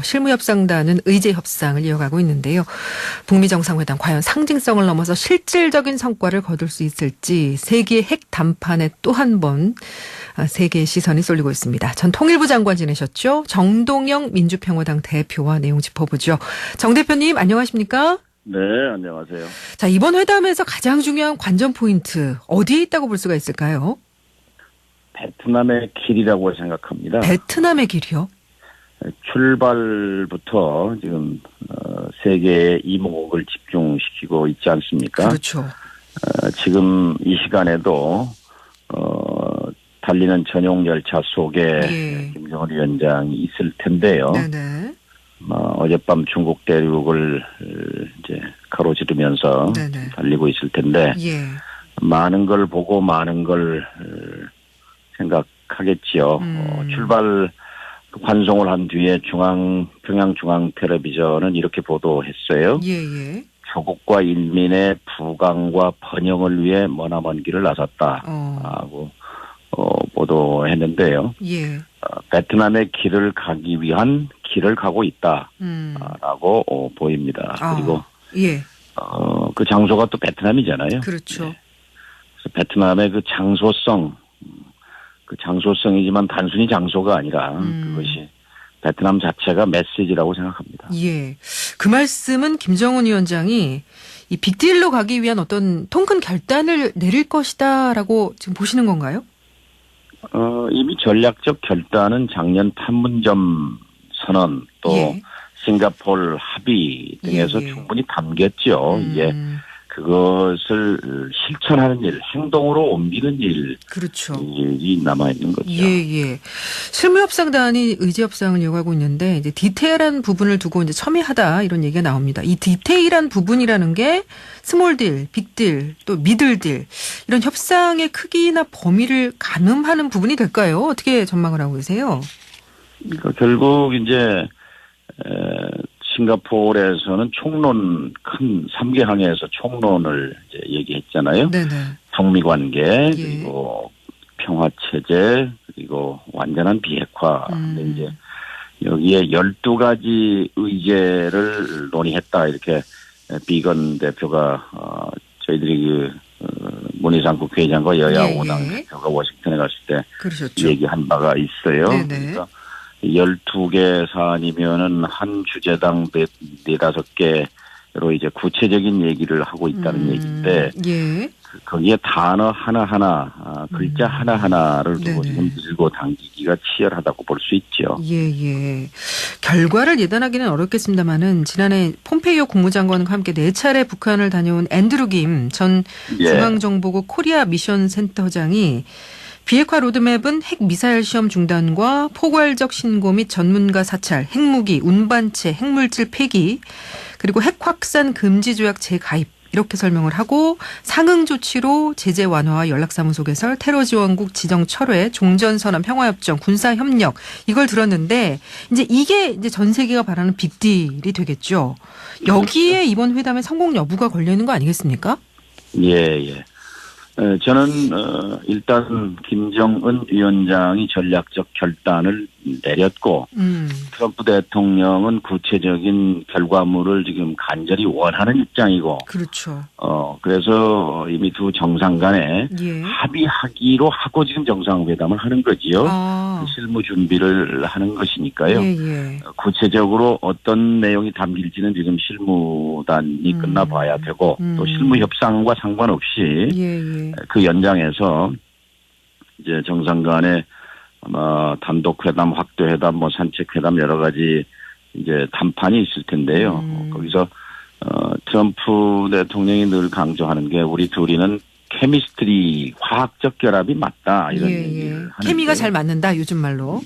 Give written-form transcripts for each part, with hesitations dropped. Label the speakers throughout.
Speaker 1: 실무협상단은 의제협상을 이어가고 있는데요. 북미 정상회담 과연 상징성을 넘어서 실질적인 성과를 거둘 수 있을지 세계의 핵 담판에 또 한 번 세계의 시선이 쏠리고 있습니다. 전 통일부 장관 지내셨죠? 정동영 민주평화당 대표와 내용 짚어보죠. 정 대표님 안녕하십니까?
Speaker 2: 네, 안녕하세요.
Speaker 1: 자, 이번 회담에서 가장 중요한 관전 포인트 어디에 있다고 볼 수가 있을까요?
Speaker 2: 베트남의 길이라고 생각합니다.
Speaker 1: 베트남의 길이요?
Speaker 2: 출발부터 지금 세계의 이목을 집중시키고 있지 않습니까?
Speaker 1: 그렇죠.
Speaker 2: 지금 이 시간에도 달리는 전용 열차 속에 김정은 위원장이 있을 텐데요.
Speaker 1: 네네.
Speaker 2: 어젯밤 중국 대륙을 이제 가로지르면서
Speaker 1: 네네.
Speaker 2: 달리고 있을 텐데 많은 걸 보고 많은 걸 생각하겠지요. 출발 환송을 한 뒤에 평양중앙텔레비전은 이렇게 보도했어요. 조국과 인민의 부강과 번영을 위해 머나먼 길을 나섰다 하고 보도했는데요. 베트남의 길을 가기 위한 길을 가고 있다라고 보입니다. 그리고 그 장소가 또 베트남이잖아요.
Speaker 1: 그렇죠.
Speaker 2: 그래서 베트남의 그 장소성이지만 단순히 장소가 아니라 그것이 베트남 자체가 메시지라고 생각합니다.
Speaker 1: 그 말씀은 김정은 위원장이 이 빅딜로 가기 위한 어떤 통큰 결단을 내릴 것이다라고 지금 보시는 건가요?
Speaker 2: 이미 전략적 결단은 작년 판문점 선언 또 싱가포르 합의 등에서 충분히 담겼죠. 이제 그것을 실천하는 일, 행동으로 옮기는 일이 남아있는 거죠.
Speaker 1: 실무협상단이 의제협상을 이어가고 있는데 이제 디테일한 부분을 두고 이제 첨예하다 이런 얘기가 나옵니다. 이 디테일한 부분이라는 게 스몰 딜, 빅 딜, 또 미들 딜 이런 협상의 크기나 범위를 가늠하는 부분이 될까요? 어떻게 전망을 하고 계세요?
Speaker 2: 그러니까 결국 이제 싱가포르에서는 총론 큰 3개 항에서 총론을 이제 얘기했잖아요. 북미 관계 그리고 평화 체제 그리고 완전한 비핵화. 근데 이제 여기에 12가지 의제를 논의했다 이렇게 비건 대표가 저희들이 문희상 국회의장과 여야 5당 대표가 워싱턴에 갔을 때 얘기한 바가 있어요. 그러니까 12개 사안이면은 한 주제당 4-5개로 이제 구체적인 얘기를 하고 있다는 얘기인데, 거기에 단어 하나하나, 글자 하나하나를 두고 지금 밀고 당기기가 치열하다고 볼 수 있죠.
Speaker 1: 결과를 예단하기는 어렵겠습니다만은, 지난해 폼페이오 국무장관과 함께 4차례 북한을 다녀온 앤드루 김 전 중앙정보국 코리아 미션 센터장이 비핵화 로드맵은 핵미사일 시험 중단과 포괄적 신고 및 전문가 사찰, 핵무기, 운반체, 핵물질 폐기, 그리고 핵 확산 금지 조약 재가입 이렇게 설명을 하고 상응 조치로 제재 완화와 연락사무소 개설, 테러 지원국 지정 철회, 종전선언 평화협정, 군사협력 이걸 들었는데 이제 이게 이제 전 세계가 바라는 빅딜이 되겠죠. 여기에 이번 회담의 성공 여부가 걸려 있는 거 아니겠습니까?
Speaker 2: 저는 일단 김정은 위원장이 전략적 결단을 내렸고 트럼프 대통령은 구체적인 결과물을 지금 간절히 원하는 입장이고 그래서 이미 두 정상 간에 합의하기로 하고 지금 정상회담을 하는 거지요. 실무 준비를 하는 것이니까요. 구체적으로 어떤 내용이 담길지는 지금 실무단이 끝나봐야 되고 또 실무 협상과 상관없이 그 연장에서 이제 정상 간에 아마 단독회담, 확대회담, 산책회담 여러 가지 이제 담판이 있을 텐데요. 거기서 트럼프 대통령이 늘 강조하는 게 우리 둘이는 케미스트리 화학적 결합이 맞다 이런 얘기를 하는데
Speaker 1: 케미가 잘 맞는다 요즘 말로.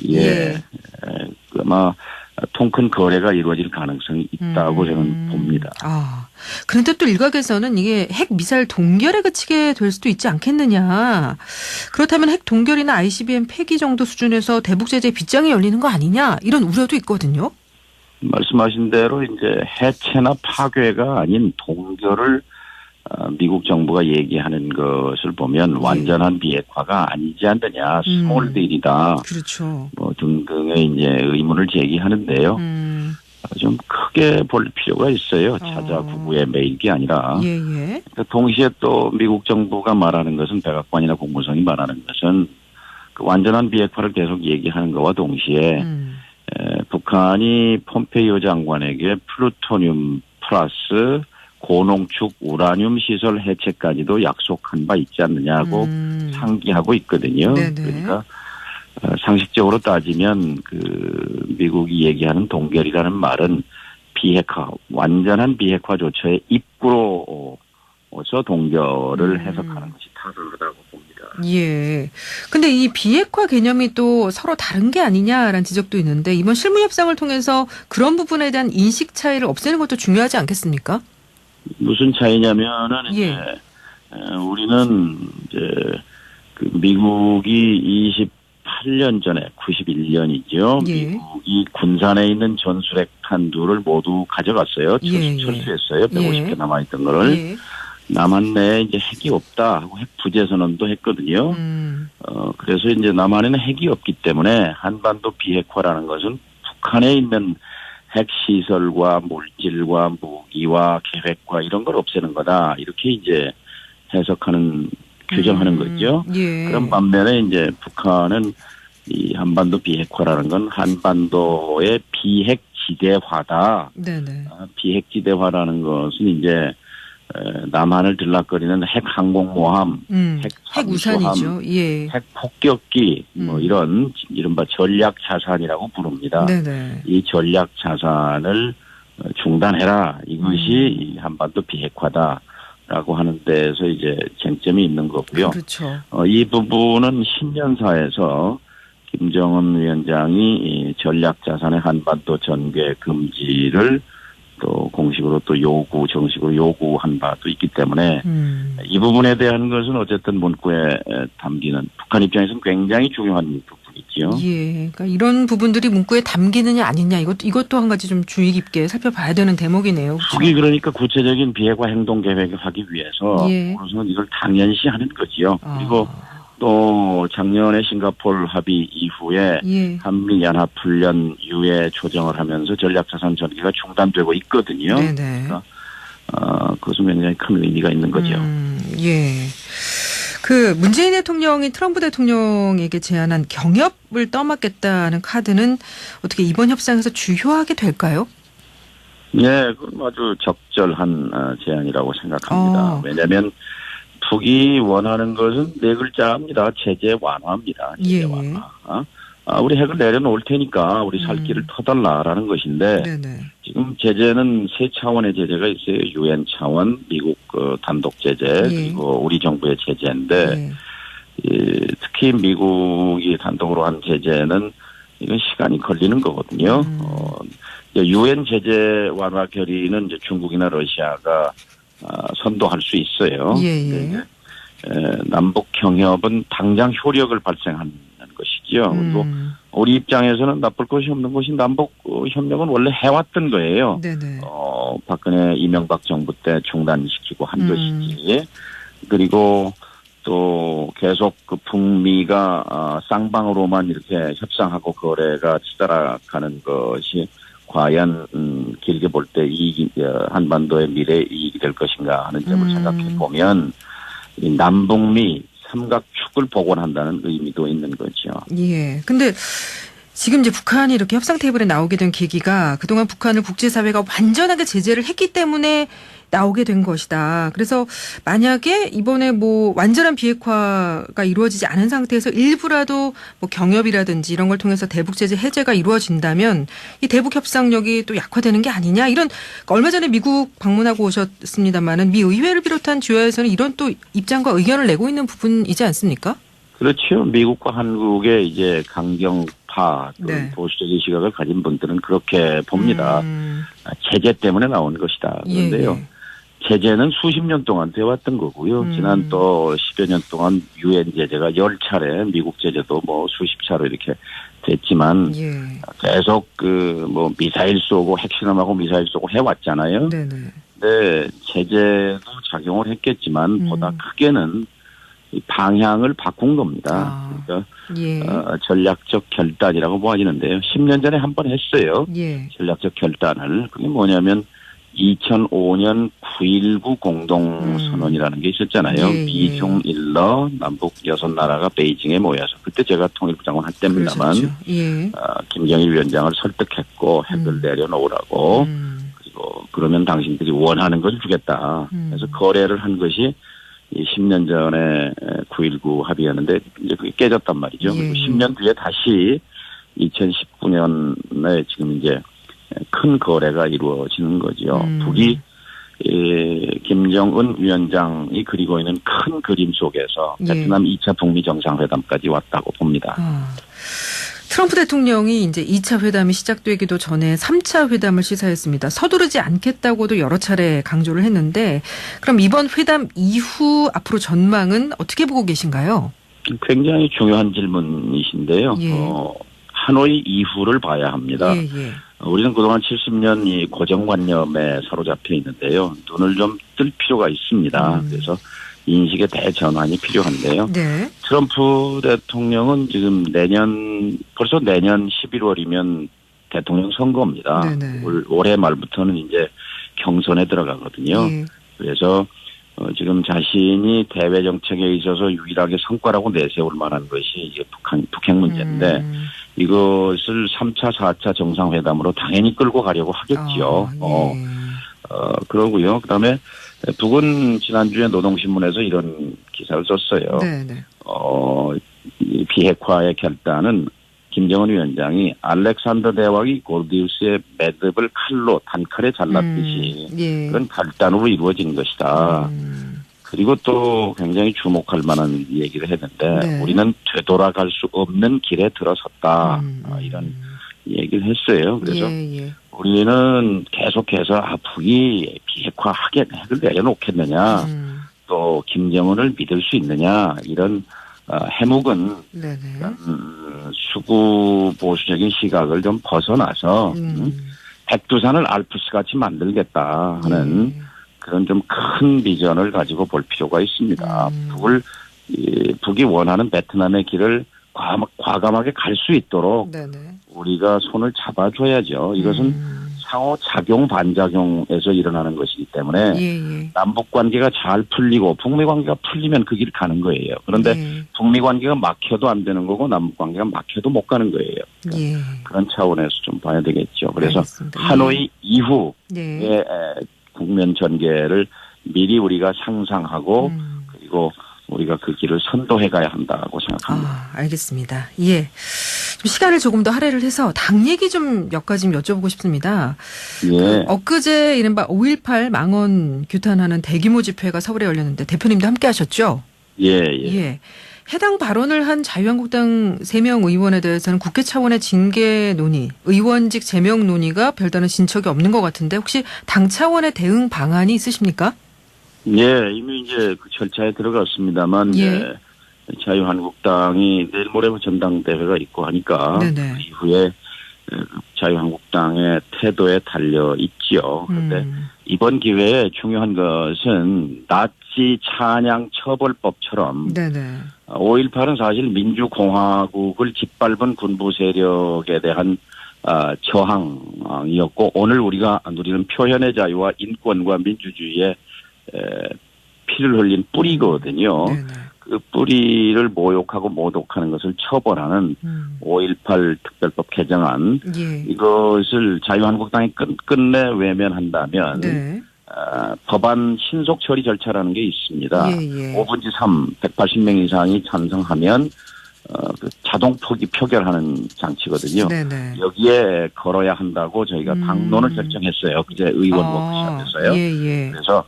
Speaker 2: 아마 통큰 거래가 이루어질 가능성이 있다고 저는 봅니다.
Speaker 1: 그런데 또 일각에서는 이게 핵 미사일 동결에 그치게 될 수도 있지 않겠느냐. 그렇다면 핵 동결이나 ICBM 폐기 정도 수준에서 대북 제재 빗장이 열리는 거 아니냐 이런 우려도 있거든요.
Speaker 2: 말씀하신 대로 이제 해체나 파괴가 아닌 동결을 미국 정부가 얘기하는 것을 보면 완전한 비핵화가 아니지 않느냐, 스몰 딜이다.
Speaker 1: 그렇죠.
Speaker 2: 등등의 이제 의문을 제기하는데요. 좀 크게 볼 필요가 있어요. 찾아 구구에 매일 게 아니라.
Speaker 1: 예.
Speaker 2: 동시에 또 미국 정부가 말하는 것은 백악관이나 국무성이 말하는 것은 그 완전한 비핵화를 계속 얘기하는 것과 동시에 북한이 폼페이오 장관에게 플루토늄 플러스 고농축 우라늄 시설 해체까지도 약속한 바 있지 않느냐고 상기하고 있거든요.
Speaker 1: 네네.
Speaker 2: 그러니까 상식적으로 따지면 그 미국이 얘기하는 동결이라는 말은 비핵화, 완전한 비핵화 조처의 입구로서 동결을 해석하는 것이 타당하다고 봅니다.
Speaker 1: 예. 근데 이 비핵화 개념이 또 서로 다른 게 아니냐라는 지적도 있는데 이번 실무 협상을 통해서 그런 부분에 대한 인식 차이를 없애는 것도 중요하지 않겠습니까?
Speaker 2: 무슨 차이냐면은 이제 우리는 이제 그 미국이 28년 전에 91년이죠.
Speaker 1: 예.
Speaker 2: 미국이 군산에 있는 전술핵 탄두를 모두 가져갔어요. 철수했어요. 150개 남아있던 거를. 남한 내에 이제 핵이 없다 하고 핵 부재 선언도 했거든요. 그래서 이제 남한에는 핵이 없기 때문에 한반도 비핵화라는 것은 북한에 있는 핵 시설과 물질과 무기와 계획과 이런 걸 없애는 거다. 이렇게 이제 해석하는 규정하는 거죠. 그런 반면에 이제 북한은 이 한반도 비핵화라는 건 한반도의 비핵 지대화다. 비핵 지대화라는 것은 이제 남한을 들락거리는 핵 항공모함, 핵
Speaker 1: 우산이죠.
Speaker 2: 핵 폭격기, 뭐 이런 이른바 전략 자산이라고 부릅니다. 이 전략 자산을 중단해라. 이것이 이 한반도 비핵화다라고 하는 데에서 이제 쟁점이 있는 거고요.
Speaker 1: 그렇죠.
Speaker 2: 이 부분은 신년사에서 김정은 위원장이 이 전략 자산의 한반도 전개 금지를 또 공식으로 또 정식으로 요구한 바도 있기 때문에 이 부분에 대한 것은 어쨌든 문구에 담기는 북한 입장에서는 굉장히 중요한 부분이죠.
Speaker 1: 그러니까 이런 부분들이 문구에 담기느냐 아니냐 이것도 한 가지 좀 주의 깊게 살펴봐야 되는 대목이네요.
Speaker 2: 북이 그러니까 구체적인 비핵화 행동 계획을 하기 위해서 우선은 이걸 당연시 하는 거지요. 그리고 또 작년에 싱가포르 합의 이후에 한미연합훈련 유예 조정을 하면서 전략자산 전개가 중단되고 있거든요. 그러니까 그것은 굉장히 큰 의미가 있는 거죠.
Speaker 1: 그 문재인 대통령이 트럼프 대통령에게 제안한 경협을 떠맡겠다는 카드는 어떻게 이번 협상에서 주요하게 될까요?
Speaker 2: 네, 그건 아주 적절한 제안이라고 생각합니다. 왜냐하면 북이 원하는 것은 네 글자입니다. 제재 완화입니다. 제재 완화. 우리 핵을 내려놓을 테니까 우리 살 길을 터달라라는 것인데 지금 제재는 세 차원의 제재가 있어요. 유엔 차원, 미국 단독 제재 그리고 우리 정부의 제재인데 특히 미국이 단독으로 한 제재는 이건 시간이 걸리는 거거든요. 유엔 제재 완화 결의는 이제 중국이나 러시아가 선도할 수 있어요. 남북 경협은 당장 효력을 발생하는 것이죠. 그리고 우리 입장에서는 나쁠 것이 없는 것이 남북 협력은 원래 해왔던 거예요. 박근혜 이명박 정부 때 중단시키고 한 것이지. 그리고 또 계속 그 북미가 쌍방으로만 이렇게 협상하고 거래가 치달아가는 것이 과연 길게 볼 때 한반도의 미래 이익이 될 것인가 하는 점을 생각해 보면 이 남북미 삼각축을 복원한다는 의미도 있는 거죠.
Speaker 1: 근데 지금 이제 북한이 이렇게 협상 테이블에 나오게 된 계기가 그동안 북한을 국제사회가 완전하게 제재를 했기 때문에 나오게 된 것이다. 그래서 만약에 이번에 뭐 완전한 비핵화가 이루어지지 않은 상태에서 일부라도 뭐 경협이라든지 이런 걸 통해서 대북 제재 해제가 이루어진다면 이 대북 협상력이 또 약화되는 게 아니냐 이런 얼마 전에 미국 방문하고 오셨습니다마는 미 의회를 비롯한 주요에서는 이런 또 입장과 의견을 내고 있는 부분이지 않습니까?
Speaker 2: 그렇죠. 미국과 한국의 이제 강경파 보수적인 시각을 가진 분들은 그렇게 봅니다. 제재 때문에 나온 것이다. 그런데요. 제재는 수십 년 동안 되어왔던 거고요. 지난 또 10여 년 동안 유엔 제재가 10차례, 미국 제재도 뭐 수십 차로 이렇게 됐지만 계속 뭐 미사일 쏘고 핵실험하고 미사일 쏘고 해왔잖아요. 근데 제재도 작용을 했겠지만 보다 크게는 이 방향을 바꾼 겁니다. 그러니까
Speaker 1: 예.
Speaker 2: 전략적 결단이라고 모아지는데요. 10년 전에 한 번 했어요.
Speaker 1: 예.
Speaker 2: 전략적 결단을. 그게 뭐냐면 2005년 9.19 공동선언이라는 게 있었잖아요.
Speaker 1: 예,
Speaker 2: 미중 일러 남북 6나라가 베이징에 모여서 그때 제가 통일부 장관 할 때입니다만
Speaker 1: 예.
Speaker 2: 김정일 위원장을 설득했고 핵을 내려놓으라고 그리고 그러면 당신들이 원하는 걸 주겠다. 그래서 거래를 한 것이 10년 전에 9.19 합의였는데 이제 그게 깨졌단 말이죠.
Speaker 1: 예.
Speaker 2: 그리고 10년 뒤에 다시 2019년에 지금 이제 큰 거래가 이루어지는 거죠. 북이 김정은 위원장이 그리고 있는 큰 그림 속에서 베트남 2차 북미 정상회담까지 왔다고 봅니다.
Speaker 1: 트럼프 대통령이 이제 2차 회담이 시작되기도 전에 3차 회담을 시사했습니다. 서두르지 않겠다고도 여러 차례 강조를 했는데 그럼 이번 회담 이후 앞으로 전망은 어떻게 보고 계신가요?
Speaker 2: 굉장히 중요한 질문이신데요.
Speaker 1: 예.
Speaker 2: 하노이 이후를 봐야 합니다.
Speaker 1: 예, 예.
Speaker 2: 우리는 그동안 70년 이 고정관념에 사로잡혀 있는데요. 눈을 좀 뜰 필요가 있습니다. 그래서 인식의 대전환이 필요한데요.
Speaker 1: 네.
Speaker 2: 트럼프 대통령은 지금 벌써 내년 11월이면 대통령 선거입니다.
Speaker 1: 네네.
Speaker 2: 올해 말부터는 이제 경선에 들어가거든요.
Speaker 1: 예.
Speaker 2: 그래서 지금 자신이 대외 정책에 있어서 유일하게 성과라고 내세울 만한 것이 이제 북핵 문제인데 이것을 3차, 4차 정상회담으로 당연히 끌고 가려고 하겠지요.
Speaker 1: 예.
Speaker 2: 그러고요. 그다음에 북은 지난주에 노동신문에서 이런 기사를 썼어요.
Speaker 1: 네네.
Speaker 2: 이 비핵화의 결단은 김정은 위원장이 알렉산더 대왕이 골디우스의 매듭을 단칼에 잘랐듯이
Speaker 1: 예.
Speaker 2: 그런 결단으로 이루어진 것이다. 그리고 또 굉장히 주목할 만한 얘기를 했는데
Speaker 1: 네.
Speaker 2: 우리는 되돌아갈 수 없는 길에 들어섰다. 이런 얘기를 했어요. 그래서
Speaker 1: 예.
Speaker 2: 우리는 계속해서 북이 핵을 내려놓겠느냐 또 김정은을 믿을 수 있느냐 이런 해묵은 수구 보수적인 시각을 좀 벗어나서 백두산을 알프스같이 만들겠다 하는 그런 좀 큰 비전을 가지고 볼 필요가 있습니다. 북이 원하는 베트남의 길을 과감하게 갈 수 있도록 우리가 손을 잡아줘야죠. 이것은 상호 작용 반작용에서 일어나는 것이기 때문에 남북 관계가 잘 풀리고 북미 관계가 풀리면 그 길 가는 거예요. 그런데 북미 관계가 막혀도 안 되는 거고 남북 관계가 막혀도 못 가는 거예요. 그러니까 그런 차원에서 좀 봐야 되겠죠. 그래서
Speaker 1: 알겠습니다.
Speaker 2: 하노이 이후의 국면 전개를 미리 우리가 상상하고 그리고 우리가 그 길을 선도해 가야 한다고 생각합니다.
Speaker 1: 알겠습니다. 예. 좀 시간을 조금 더 할애를 해서 당 얘기 좀 몇 가지 여쭤보고 싶습니다.
Speaker 2: 예.
Speaker 1: 엊그제 이른바 5.18 망언 규탄하는 대규모 집회가 서울에 열렸는데 대표님도 함께 하셨죠? 예. 해당 발언을 한 자유한국당 3명 의원에 대해서는 국회 차원의 징계 논의, 의원직 제명 논의가 별다른 진척이 없는 것 같은데 혹시 당 차원의 대응 방안이 있으십니까?
Speaker 2: 예, 이미 이제 그 절차에 들어갔습니다만, 자유한국당이 내일 모레 전당대회가 있고 하니까, 그 이후에 자유한국당의 태도에 달려 있지요. 그런데 이번 기회에 중요한 것은 나치 찬양 처벌법처럼 5.18은 사실 민주공화국을 짓밟은 군부 세력에 대한 저항이었고 오늘 우리가 누리는 표현의 자유와 인권과 민주주의의 피를 흘린 뿌리거든요. 그 뿌리를 모욕하고 모독하는 것을 처벌하는 5.18 특별법 개정안 이것을 자유한국당이 끝내 외면한다면 법안 신속 처리 절차라는 게 있습니다. 5분의 3 180명 이상이 찬성하면 그 자동 표결하는 장치거든요. 여기에 걸어야 한다고 저희가 당론을 결정했어요. 그제 의원 워크숍에서요. 그래서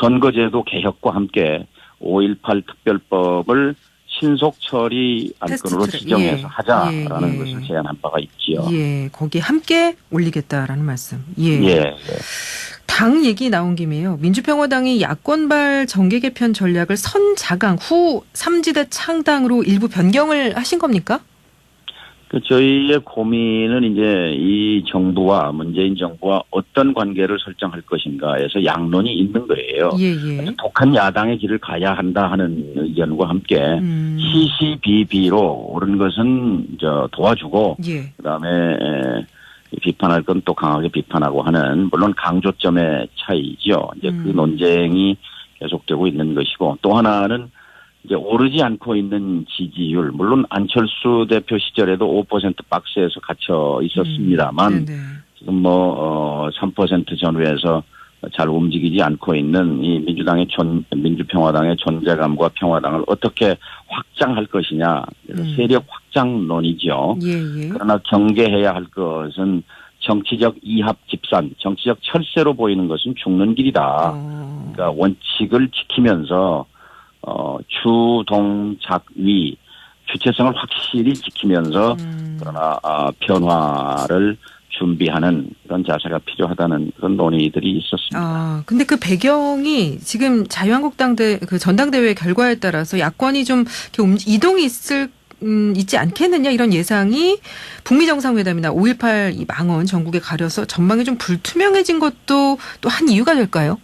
Speaker 2: 선거제도 개혁과 함께 5.18 특별법을 신속 처리 안건으로 지정해서 하자라는 것을 제안한 바가 있지요.
Speaker 1: 거기에 함께 올리겠다라는 말씀. 당 얘기 나온 김에요. 민주평화당이 야권발 정계 개편 전략을 선자강 후 3지대 창당으로 일부 변경을 하신 겁니까?
Speaker 2: 저희의 고민은 이제 이 정부와 문재인 정부와 어떤 관계를 설정할 것인가에서 양론이 있는 거예요.
Speaker 1: 예.
Speaker 2: 독한 야당의 길을 가야 한다 하는 의견과 함께 시시비비로 옳은 것은 도와주고
Speaker 1: 예.
Speaker 2: 그다음에 비판할 건 또 강하게 비판하고 하는 물론 강조점의 차이죠. 이제 그 논쟁이 계속되고 있는 것이고 또 하나는 이제 오르지 않고 있는 지지율, 물론 안철수 대표 시절에도 5% 박스에서 갇혀 있었습니다만 지금 3% 전후에서 잘 움직이지 않고 있는 이 민주평화당의 존재감과 평화당을 어떻게 확장할 것이냐, 세력 확장론이죠.
Speaker 1: 예.
Speaker 2: 그러나 경계해야 할 것은 정치적 이합 집산, 정치적 철새로 보이는 것은 죽는 길이다. 그러니까 원칙을 지키면서 주동작위 주체성을 확실히 지키면서 그러나 변화를 준비하는 그런 자세가 필요하다는 그런 논의들이 있었습니다.
Speaker 1: 근데 그 배경이 지금 자유한국당 그 전당대회 결과에 따라서 야권이 좀 이렇게 이동이 있지 않겠느냐 이런 예상이 북미 정상회담이나 5.18 이 망언 전국에 가려서 전망이 좀 불투명해진 것도 또 한 이유가 될까요?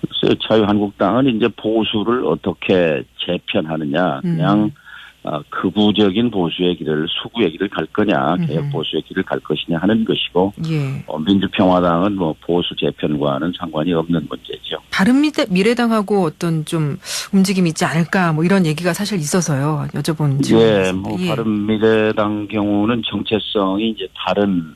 Speaker 2: 글쎄요, 자유한국당은 이제 보수를 어떻게 재편하느냐, 그냥 극우적인 보수의 길을 수구의 길을 갈 거냐, 개혁 보수의 길을 갈 것이냐 하는 것이고,
Speaker 1: 예.
Speaker 2: 민주평화당은 보수 재편과는 상관이 없는 문제죠.
Speaker 1: 바른미래당하고 어떤 좀 움직임이 있지 않을까, 이런 얘기가 사실 있어서요. 여쭤본
Speaker 2: 질문이었습니다. 예, 바른미래당 경우는 정체성이 이제 다른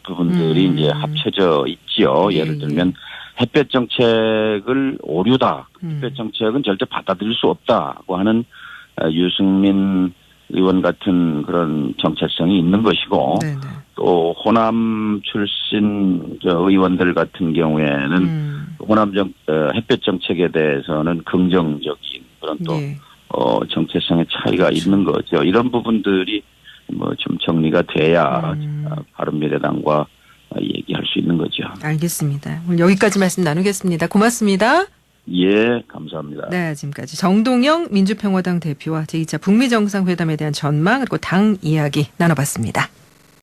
Speaker 2: 부분들이 이제 합쳐져 있지요. 예를 들면. 햇볕 정책을 오류다. 햇볕 정책은 절대 받아들일 수 없다고 하는 유승민 의원 같은 그런 정체성이 있는 것이고
Speaker 1: 네네.
Speaker 2: 또 호남 출신 의원들 같은 경우에는 호남 햇볕 정책에 대해서는 긍정적인 그런 또
Speaker 1: 예.
Speaker 2: 정체성의 차이가 있는 거죠. 이런 부분들이 좀 정리가 돼야 바른미래당과 얘기할 수 있는 거죠.
Speaker 1: 알겠습니다. 오늘 여기까지 말씀 나누겠습니다. 고맙습니다.
Speaker 2: 예, 감사합니다.
Speaker 1: 네, 지금까지 정동영 민주평화당 대표와 제2차 북미 정상회담에 대한 전망 그리고 당 이야기 나눠봤습니다.